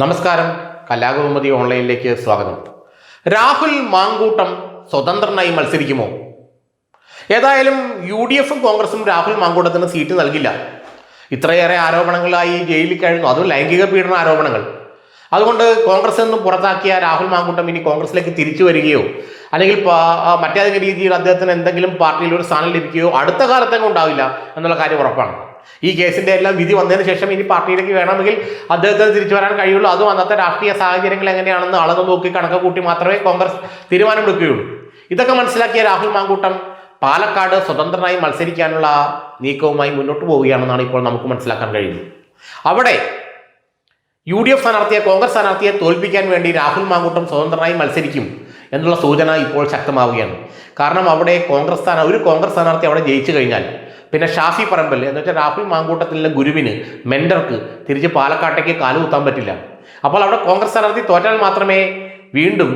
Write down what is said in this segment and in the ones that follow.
നമസ്കാരം, കലാകൗമുദി ഓൺലൈനിലേക്ക് സ്വാഗതം. രാഹുൽ മാങ്കൂട്ടം സ്വതന്ത്രനായി മത്സരിക്കുമോ? ഏതായാലും UDFും കോൺഗ്രസും രാഹുൽ മാങ്കൂട്ടത്തിന് സീറ്റ് നൽകില്ല. ഇത്രയേറെ ആരോപണങ്ങളായി ജയിലിൽ കഴിയുന്നു, അതും ലൈംഗിക പീഡന ആരോപണങ്ങൾ. അതുകൊണ്ട് കോൺഗ്രസ് നിന്നും പുറത്താക്കിയ രാഹുൽ മാങ്കൂട്ടം ഇനി കോൺഗ്രസിലേക്ക് തിരിച്ചു വരികയോ അല്ലെങ്കിൽ മറ്റേതെങ്കിലും രീതിയിൽ അദ്ദേഹത്തിന് എന്തെങ്കിലും പാർട്ടിയിൽ ഒരു സ്ഥാനം ലഭിക്കുകയോ അടുത്ത കാലത്തെങ്ങും ഉണ്ടാവില്ല എന്നുള്ള കാര്യം ഉറപ്പാണ്. ഈ കേസിന്റെ എല്ലാം വിധി വന്നതിന് ശേഷം ഇനി പാർട്ടിയിലേക്ക് വേണമെങ്കിൽ അദ്ദേഹത്തിന് തിരിച്ചു വരാൻ കഴിയുള്ളൂ. അതും അന്നത്തെ രാഷ്ട്രീയ സാഹചര്യങ്ങൾ എങ്ങനെയാണെന്ന് അളന്ന് നോക്കി കണക്ക് കൂട്ടി മാത്രമേ കോൺഗ്രസ് തീരുമാനമെടുക്കുകയുള്ളൂ. ഇതൊക്കെ മനസ്സിലാക്കിയ രാഹുൽ മാങ്കൂട്ടം പാലക്കാട് സ്വതന്ത്രനായി മത്സരിക്കാനുള്ള നീക്കവുമായി മുന്നോട്ട് പോവുകയാണെന്നാണ് ഇപ്പോൾ നമുക്ക് മനസ്സിലാക്കാൻ കഴിയുന്നത്. അവിടെ UDF സ്ഥാനാർത്ഥിയെ കോൺഗ്രസ് സ്ഥാനാർത്ഥിയെ തോൽപ്പിക്കാൻ വേണ്ടി രാഹുൽ മാങ്കൂട്ടം സ്വതന്ത്രനായി മത്സരിക്കും എന്നുള്ള സൂചന ഇപ്പോൾ ശക്തമാവുകയാണ്. കാരണം അവിടെ ഒരു കോൺഗ്രസ് സ്ഥാനാർത്ഥി അവിടെ ജയിച്ചു കഴിഞ്ഞാൽ പിന്നെ ഷാഫി പറമ്പിൽ എന്ന് വെച്ചാൽ രാഹുൽ മാങ്കൂട്ടത്തിലെ ഗുരുവിന് മെന്റർക്ക് തിരിച്ച് പാലക്കാട്ടേക്ക് കാലുകുത്താൻ പറ്റില്ല. അപ്പോൾ അവിടെ കോൺഗ്രസ് സ്ഥാനാർത്ഥി തോറ്റാൽ മാത്രമേ വീണ്ടും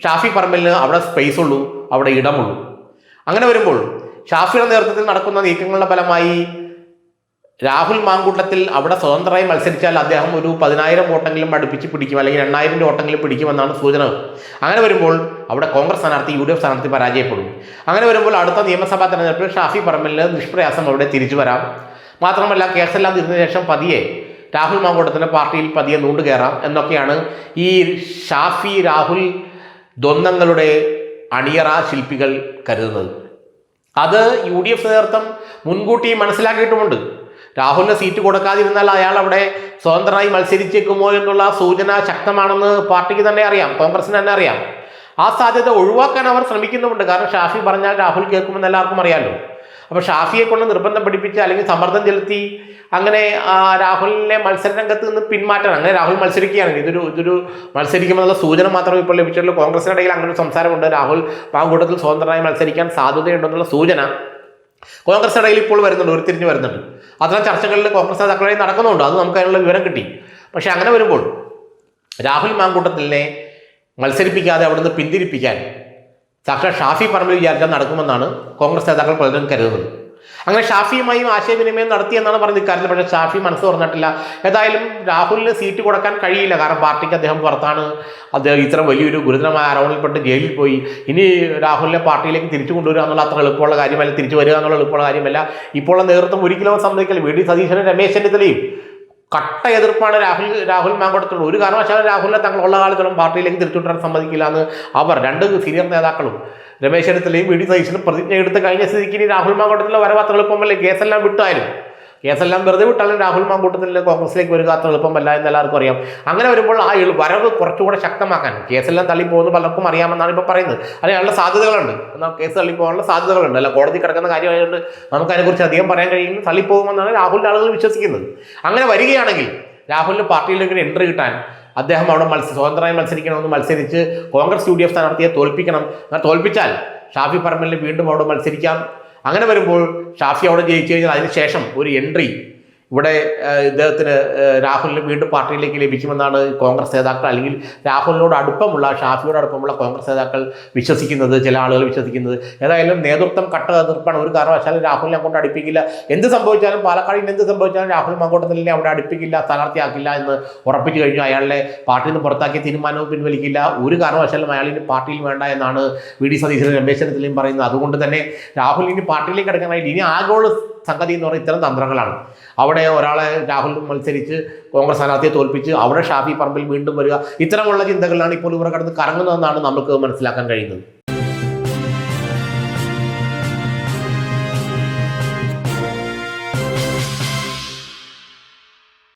ഷാഫി പറമ്പിലിന് അവിടെ സ്പേസ് ഉള്ളൂ, അവിടെ ഇടമുള്ളൂ. അങ്ങനെ വരുമ്പോൾ ഷാഫിയുടെ നേതൃത്വത്തിൽ നടക്കുന്ന നീക്കങ്ങളുടെ ഫലമായി രാഹുൽ മാങ്കൂട്ടത്തിൽ അവിടെ സ്വതന്ത്രമായി മത്സരിച്ചാൽ അദ്ദേഹം ഒരു 10,000 വോട്ടെങ്കിലും അടുപ്പിച്ച് പിടിക്കും, അല്ലെങ്കിൽ 8,000 വോട്ടെങ്കിലും പിടിക്കുമെന്നാണ് സൂചന. അങ്ങനെ വരുമ്പോൾ അവിടെ കോൺഗ്രസ് സ്ഥാനാർത്ഥി UDF സ്ഥാനാർത്ഥി പരാജയപ്പെടും. അങ്ങനെ വരുമ്പോൾ അടുത്ത നിയമസഭാ തെരഞ്ഞെടുപ്പിൽ ഷാഫി പറമ്പിലിന് നിഷ്പ്രയാസം അവിടെ തിരിച്ചു വരാം. മാത്രമല്ല കേസെല്ലാം തീർന്ന ശേഷം പതിയെ രാഹുൽ മാങ്കൂട്ടത്തിന് പാർട്ടിയിൽ പതിയെ നൂണ്ടു കയറാം എന്നൊക്കെയാണ് ഈ ഷാഫി രാഹുൽ ദ്വന്ദ്ങ്ങളുടെ അണിയറ ശില്പികൾ കരുതുന്നത്. അത് UDF നേതൃത്വം മുൻകൂട്ടി മനസ്സിലാക്കിയിട്ടുമുണ്ട്. രാഹുലിന് സീറ്റ് കൊടുക്കാതിരുന്നാൽ അയാൾ അവിടെ സ്വതന്ത്രമായി മത്സരിച്ചേക്കുമോ എന്നുള്ള സൂചന ശക്തമാണെന്ന് പാർട്ടിക്ക് തന്നെ അറിയാം, കോൺഗ്രസിന് തന്നെ അറിയാം. ആ സാധ്യത ഒഴിവാക്കാൻ അവർ ശ്രമിക്കുന്നുമുണ്ട്. കാരണം ഷാഫി പറഞ്ഞാൽ രാഹുൽ കേൾക്കുമെന്ന് എല്ലാവർക്കും അറിയാമല്ലോ. അപ്പോൾ ഷാഫിയെ കൊണ്ട് നിർബന്ധം പിടിപ്പിച്ച് അല്ലെങ്കിൽ സമ്മർദ്ദം ചെലുത്തി അങ്ങനെ രാഹുലിനെ മത്സരരംഗത്ത് നിന്ന് പിന്മാറ്റാൻ, അങ്ങനെ രാഹുൽ മത്സരിക്കുകയാണെങ്കിൽ ഇതൊരു മത്സരിക്കുമെന്നുള്ള സൂചന മാത്രമേ ഇപ്പോൾ ലഭിച്ചുള്ളൂ. കോൺഗ്രസിനിടയിൽ അങ്ങനെ ഒരു സംസാരമുണ്ട്, രാഹുൽ മാങ്കൂട്ടത്തിൽ സ്വതന്ത്രമായി മത്സരിക്കാൻ സാധ്യതയുണ്ടെന്നുള്ള സൂചന കോൺഗ്രസ് ഇടയിൽ ഇപ്പോൾ വരുന്നുണ്ട്, ഉരുത്തിരിഞ്ഞ് വരുന്നുണ്ട്. അത്തരം ചർച്ചകളിൽ കോൺഗ്രസ് നേതാക്കളെ നടക്കുന്നുണ്ട്, അത് നമുക്ക് അതിനുള്ള വിവരം കിട്ടി. പക്ഷെ അങ്ങനെ വരുമ്പോൾ രാഹുൽ മാങ്കൂട്ടത്തിനെ മത്സരിപ്പിക്കാതെ അവിടുന്ന് പിന്തിരിപ്പിക്കാൻ സാക്ഷാൽ ഷാഫി പറമ്പിൽ വിചാരിച്ചാൽ നടക്കുമെന്നാണ് കോൺഗ്രസ് നേതാക്കൾ പലരും കരുതുന്നത്. അങ്ങനെ ഷാഫിയുമായും ആശയവിനിമയം നടത്തിയെന്നാണ് പറഞ്ഞത് ഇക്കാര്യത്തിൽ. പക്ഷേ ഷാഫി മനസ്സ് പറഞ്ഞിട്ടില്ല. ഏതായാലും രാഹുലിന് സീറ്റ് കൊടുക്കാൻ കഴിയില്ല, കാരണം പാർട്ടിക്ക് അദ്ദേഹം പുറത്താണ്. അദ്ദേഹം ഇത്ര വലിയൊരു ഗുരുതരമായ ആരോപണത്തിൽപ്പെട്ട് ജയിലിൽ പോയി. ഇനി രാഹുലിനെ പാർട്ടിയിലേക്ക് തിരിച്ചു കൊണ്ടുവരിക എന്നുള്ള അത്ര എളുപ്പമുള്ള കാര്യമല്ല, തിരിച്ചു വരിക എന്നുള്ള എളുപ്പമുള്ള കാര്യമല്ല. ഇപ്പോൾ നേതൃത്വം ഒരിക്കലും സമ്മതിക്കില്ല. VD സതീശനും രമേശ് ചെന്നിത്തലയും കട്ട എതിർപ്പാണ് രാഹുൽ മാങ്കൂട്ടത്തിലുള്ള. ഒരു കാരണവശാലും രാഹുലിനെ തങ്ങൾ ഉള്ള കാലത്തോളം പാർട്ടിയിലേക്ക് തിരിച്ചുകൊണ്ടുവരാൻ സമ്മതിക്കില്ല എന്ന് അവർ രണ്ട് സീനിയർ നേതാക്കളും രമേശ് ചെന്നിത്തലയും VD സതീശനും പ്രതിജ്ഞ എടുത്ത് കഴിഞ്ഞ സ്ഥിതിക്ക് ഇനി രാഹുൽ മാങ്കൂട്ടത്തിലെ വരവാത്ര എളുപ്പമല്ലേ. കേസെല്ലാം വിട്ടാലും കേസെല്ലാം വെറുതെ വിട്ടാലും രാഹുൽ മാങ്കൂട്ടത്തിൽ കോൺഗ്രസിലേക്ക് വരിക അത്ര എളുപ്പമല്ല എന്ന് എല്ലാവർക്കും അറിയാം. അങ്ങനെ വരുമ്പോൾ ആ വരവ് കുറച്ചുകൂടെ ശക്തമാക്കാൻ, കേസെല്ലാം തള്ളിപ്പോകുന്ന പലർക്കും അറിയാമെന്നാണ് ഇപ്പോൾ പറയുന്നത്. അതിനുള്ള സാധ്യതകളുണ്ട്, എന്നാൽ കേസ് തള്ളിപ്പോകാനുള്ള സാധ്യതകളുണ്ട്. അല്ല, കോടതി കിടക്കുന്ന കാര്യമായതുകൊണ്ട് നമുക്ക് അതിനെക്കുറിച്ച് അധികം പറയാൻ കഴിയുന്നു. തള്ളിപ്പോകുമെന്നാണ് രാഹുലിൻ്റെ ആളുകൾ വിശ്വസിക്കുന്നത്. അങ്ങനെ വരികയാണെങ്കിൽ രാഹുലിന് പാർട്ടിയിലേക്ക് എൻട്രി കിട്ടാൻ അദ്ദേഹം അവിടെ സ്വതന്ത്രമായി മത്സരിക്കണമെന്ന് മത്സരിച്ച് കോൺഗ്രസ് UDF സ്ഥാനാർത്ഥിയെ തോൽപ്പിക്കണം. തോൽപ്പിച്ചാൽ ഷാഫി പറമ്പിലിന് വീണ്ടും അവിടെ മത്സരിക്കാം. അങ്ങനെ വരുമ്പോൾ ഷാഫി അവിടെ ജയിച്ചു കഴിഞ്ഞാൽ അതിനുശേഷം ഒരു എൻട്രി ഇവിടെ ഇദ്ദേഹത്തിന് രാഹുലിന് വീണ്ടും പാർട്ടിയിലേക്ക് ലഭിക്കുമെന്നാണ് കോൺഗ്രസ് നേതാക്കൾ, അല്ലെങ്കിൽ രാഹുലിനോട് അടുപ്പമുള്ള ഷാഫിയോട് അടുപ്പമുള്ള കോൺഗ്രസ് നേതാക്കൾ വിശ്വസിക്കുന്നത്, ചില ആളുകൾ വിശ്വസിക്കുന്നത്. ഏതായാലും നേതൃത്വം കട്ട എതിർപ്പാണ്. ഒരു കാരണവശാലും രാഹുലിനെ അങ്ങോട്ട് അടുപ്പിക്കില്ല. എന്ത് സംഭവിച്ചാലും പാലക്കാടിന് എന്ത് സംഭവിച്ചാലും രാഹുൽ മാങ്കൂട്ടത്തിനെ അവിടെ അടുപ്പിക്കില്ല, സ്ഥാനാർത്ഥിയാക്കില്ല എന്ന് ഉറപ്പിച്ചു കഴിഞ്ഞു. അയാളെ പാർട്ടിയിൽ നിന്ന് പുറത്താക്കിയ തീരുമാനവും പിൻവലിക്കില്ല. ഒരു കാരണവശാലും അയാളിന് പാർട്ടിയിൽ വേണ്ട എന്നാണ് VD സതീശനും രമേശ് ചെന്നിത്തലയും പറയുന്നത്. അതുകൊണ്ട് തന്നെ രാഹുൽ ഇനി പാർട്ടിയിലേക്ക് കിടക്കാനായിട്ട് ഇനി ആഗോള സംഗതി എന്ന് പറയുന്നത് ഇത്തരം തന്ത്രങ്ങളാണ്. അവിടെ ഒരാളെ രാഹുൽ മത്സരിച്ച് കോൺഗ്രസ് സ്ഥാനാർത്ഥിയെ തോൽപ്പിച്ച് അവിടെ ഷാഫി പറമ്പിൽ വീണ്ടും വരിക, ഇത്തരമുള്ള ചിന്തകളിലാണ് ഇപ്പോൾ ഇവർ കടന്ന് കറങ്ങുന്നതെന്നാണ് നമുക്ക് മനസ്സിലാക്കാൻ കഴിയുന്നത്.